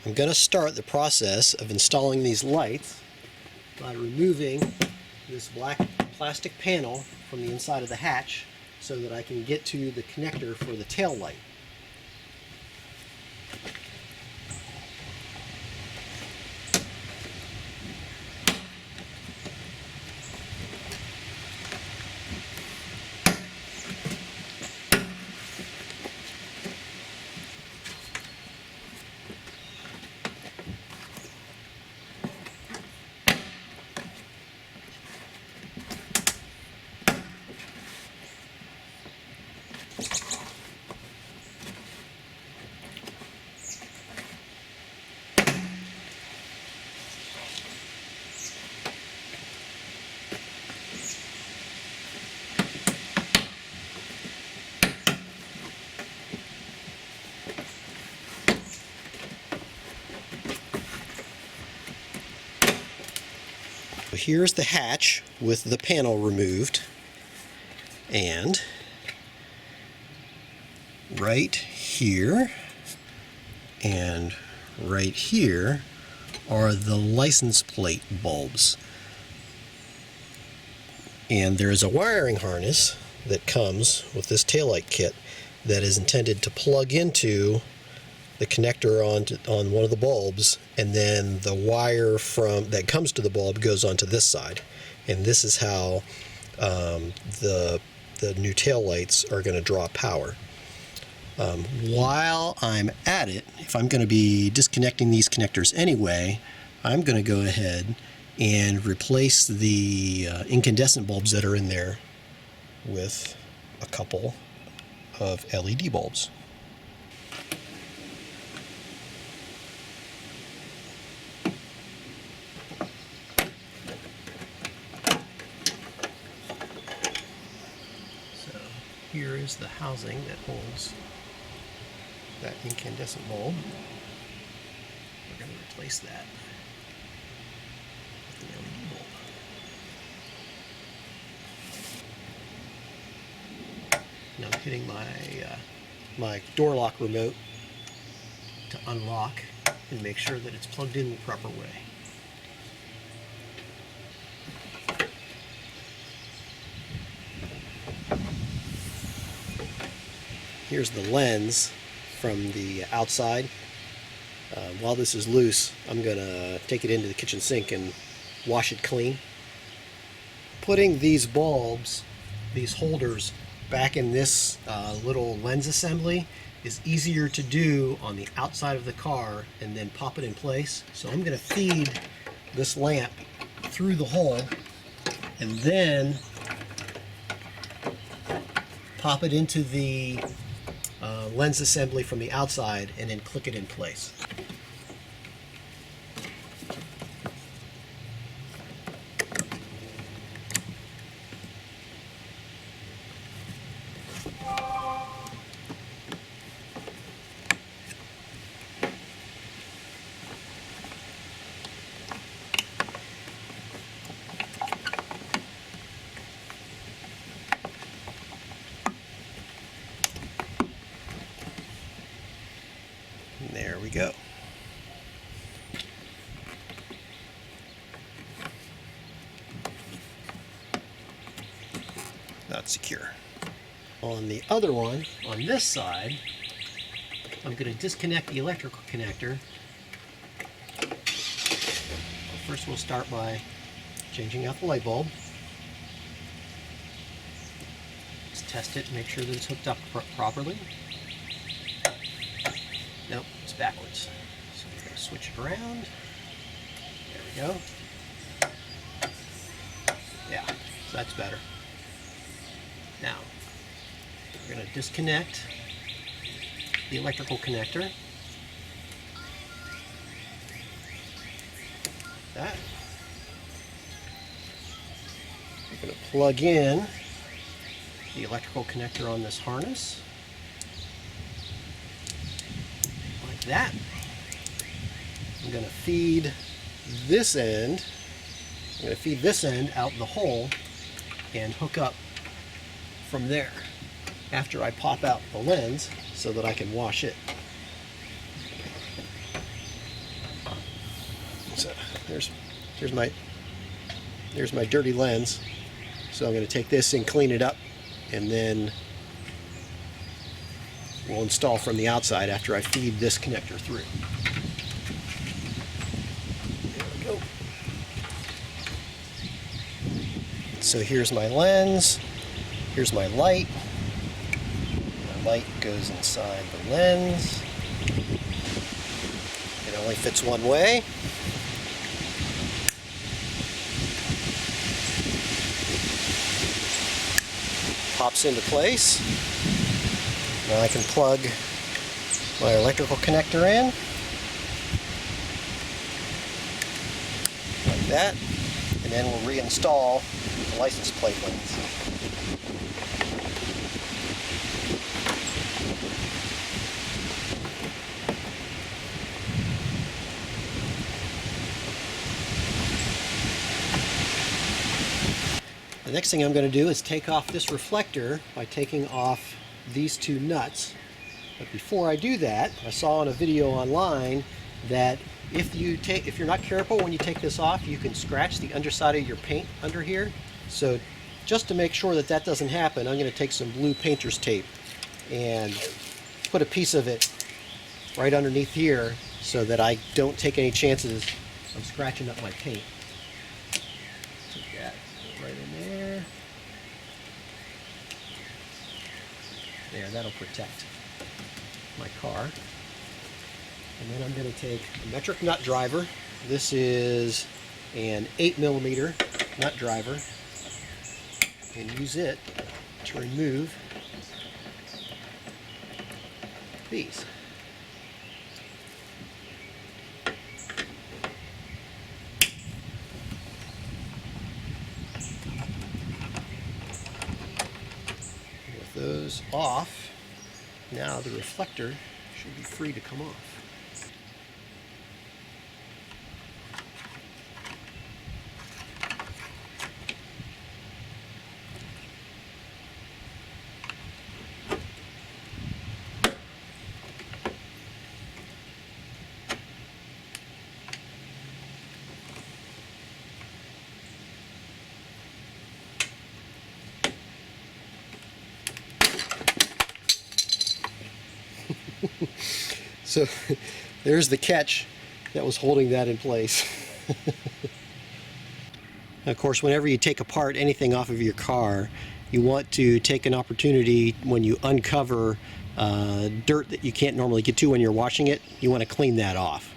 I'm going to start the process of installing these lights by removing this black plastic panel from the inside of the hatch so that I can get to the connector for the tail light. Here's the hatch with the panel removed, and right here and right here are the license plate bulbs. And there is a wiring harness that comes with this taillight kit that is intended to plug into the connector on one of the bulbs, and then the wire that comes to the bulb goes onto this side. And this is how the new tail lights are going to draw power. While I'm at it, if I'm going to be disconnecting these connectors anyway, I'm going to go ahead and replace the incandescent bulbs that are in there with a couple of LED bulbs. Here is the housing that holds that incandescent bulb. We're going to replace that with the LED bulb. Now I'm hitting my door lock remote to unlock and make sure that it's plugged in the proper way. Here's the lens from the outside. While this is loose, I'm going to take it into the kitchen sink and wash it clean. Putting these bulbs, these holders, back in this little lens assembly is easier to do on the outside of the car and then pop it in place. So I'm going to feed this lamp through the hole and then pop it into the lens assembly from the outside and then click it in place. There we go. Not secure. On the other one, on this side, I'm going to disconnect the electrical connector. First we'll start by changing out the light bulb. Let's test it and make sure that it's hooked up properly. Nope, it's backwards. So we're going to switch it around. There we go. Yeah, so that's better. Now, we're going to disconnect the electrical connector. That. We're going to plug in the electrical connector on this harness. That. I'm going to feed this end. I'm going to feed this end out the hole and hook up from there after I pop out the lens so that I can wash it. So here's my dirty lens. So I'm going to take this and clean it up, and then we'll install from the outside after I feed this connector through. There we go. So here's my lens, here's my light. My light goes inside the lens. It only fits one way. Pops into place. Now I can plug my electrical connector in, like that, and then we'll reinstall the license plate lens. The next thing I'm going to do is take off this reflector by taking off these two nuts. But before I do that, I saw in a video online that if you're not careful when you take this off, you can scratch the underside of your paint under here. So just to make sure that that doesn't happen, I'm going to take some blue painter's tape and put a piece of it right underneath here so that I don't take any chances of scratching up my paint. Take that right in there. There, that'll protect my car. And then I'm going to take a metric nut driver. This is an 8mm nut driver, and use it to remove these. With those off, now the reflector should be free to come off. So there's the catch that was holding that in place. Of course, whenever you take apart anything off of your car, you want to take an opportunity when you uncover dirt that you can't normally get to when you're washing it. You want to clean that off.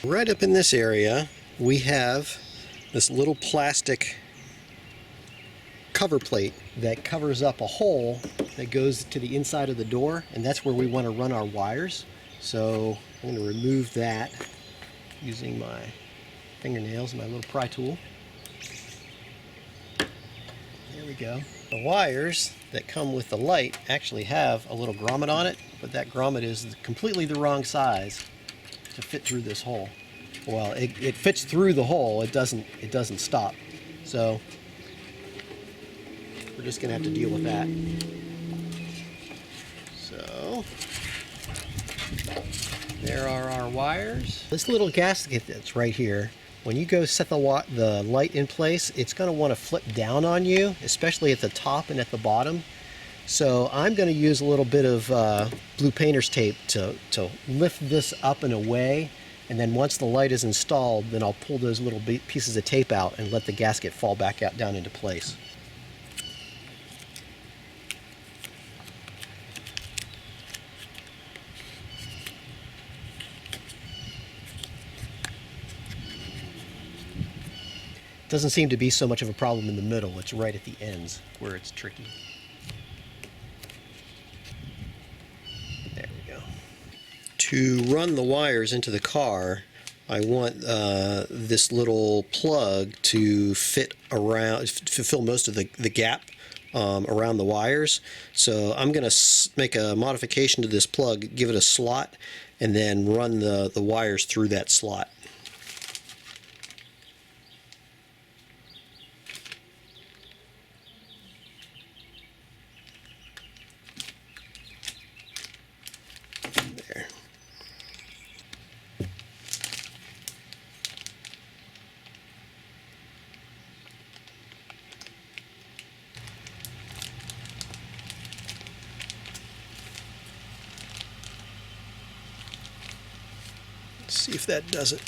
Right up in this area, we have this little plastic cover plate that covers up a hole that goes to the inside of the door, and that's where we want to run our wires. So I'm going to remove that using my fingernails and my little pry tool. There we go. The wires that come with the light actually have a little grommet on it, but that grommet is completely the wrong size to fit through this hole. Well, it fits through the hole, it doesn't stop. So we're just gonna have to deal with that. So there are our wires. This little gasket that's right here, when you go set the light in place, it's gonna wanna flip down on you, especially at the top and at the bottom. So I'm gonna use a little bit of blue painter's tape to lift this up and away. And then once the light is installed, then I'll pull those little pieces of tape out and let the gasket fall back out down into place. Doesn't seem to be so much of a problem in the middle. It's right at the ends where it's tricky. There we go. To run the wires into the car, I want this little plug to fit around, to fill most of the gap around the wires. So I'm going to make a modification to this plug, give it a slot, and then run the wires through that slot. See if that does it.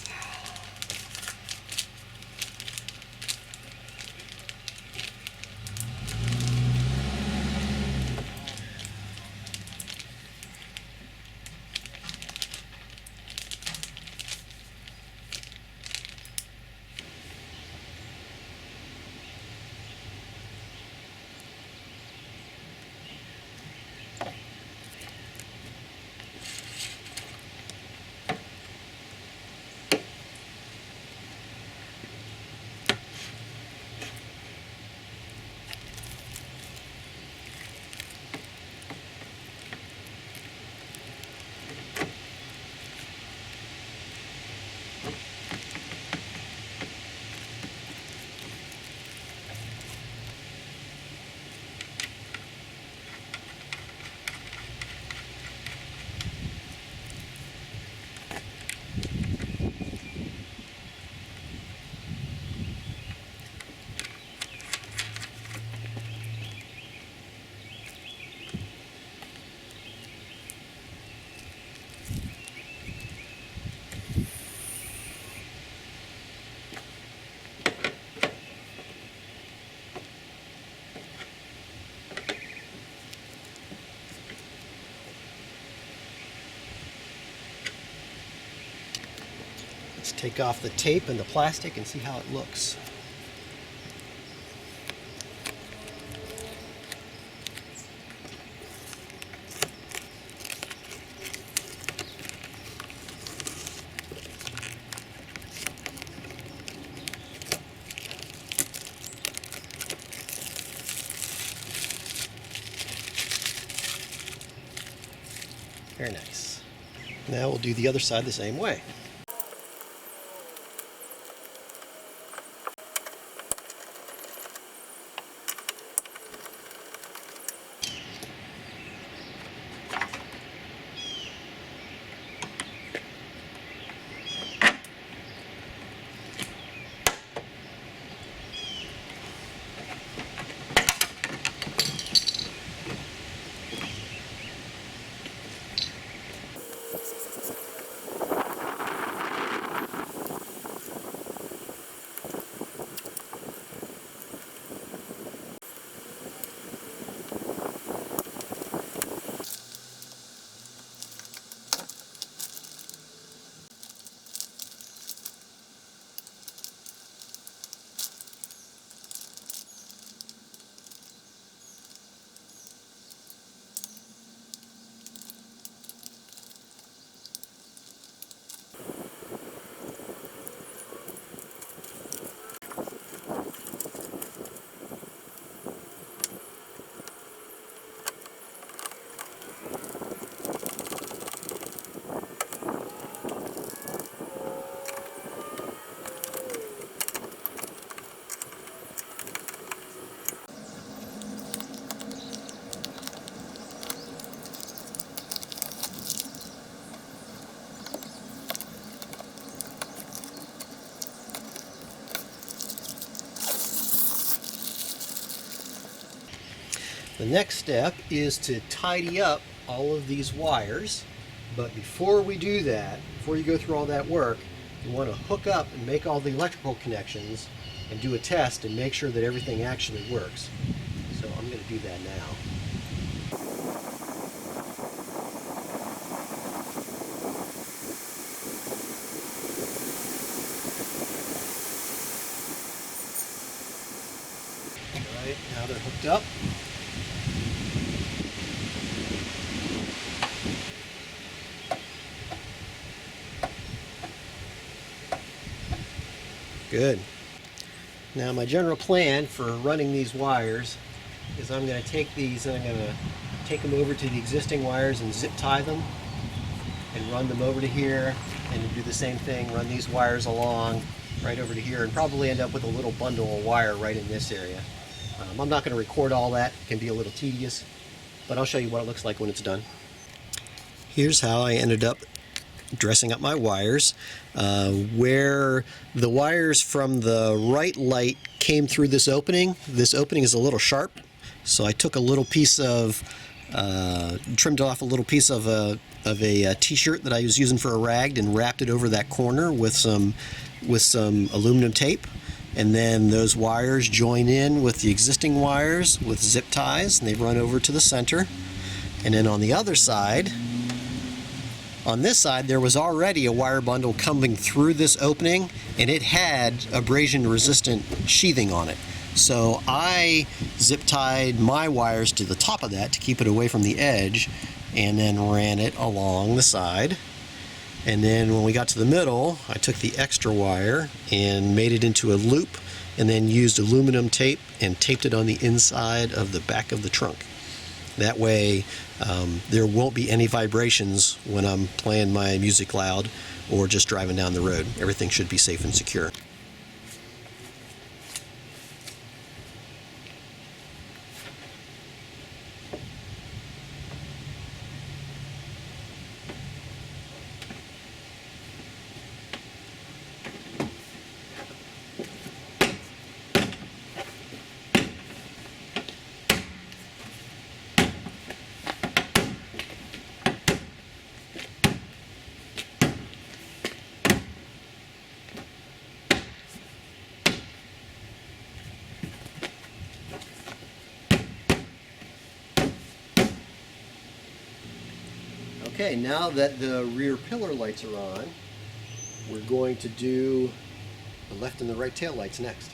Let's take off the tape and the plastic and see how it looks. Very nice. Now we'll do the other side the same way. The next step is to tidy up all of these wires, but before we do that, before you go through all that work, you want to hook up and make all the electrical connections and do a test and make sure that everything actually works. So I'm going to do that now. All right, now they're hooked up. Good. Now my general plan for running these wires is I'm going to take these and I'm going to take them over to the existing wires and zip tie them and run them over to here and do the same thing, run these wires along right over to here and probably end up with a little bundle of wire right in this area. I'm not going to record all that, it can be a little tedious, but I'll show you what it looks like when it's done. Here's how I ended up dressing up my wires. Where the wires from the right light came through this opening is a little sharp, so I took a little piece of trimmed off a little piece of a t-shirt that I was using for a rag and wrapped it over that corner with some aluminum tape. And then those wires join in with the existing wires with zip ties, and they run over to the center. And then on the other side, on this side, there was already a wire bundle coming through this opening, and it had abrasion resistant sheathing on it. So I zip tied my wires to the top of that to keep it away from the edge, and then ran it along the side. And then when we got to the middle, I took the extra wire and made it into a loop, and then used aluminum tape and taped it on the inside of the back of the trunk. That way there won't be any vibrations when I'm playing my music loud or just driving down the road. Everything should be safe and secure. Okay, now that the rear pillar lights are on, we're going to do the left and the right tail lights next.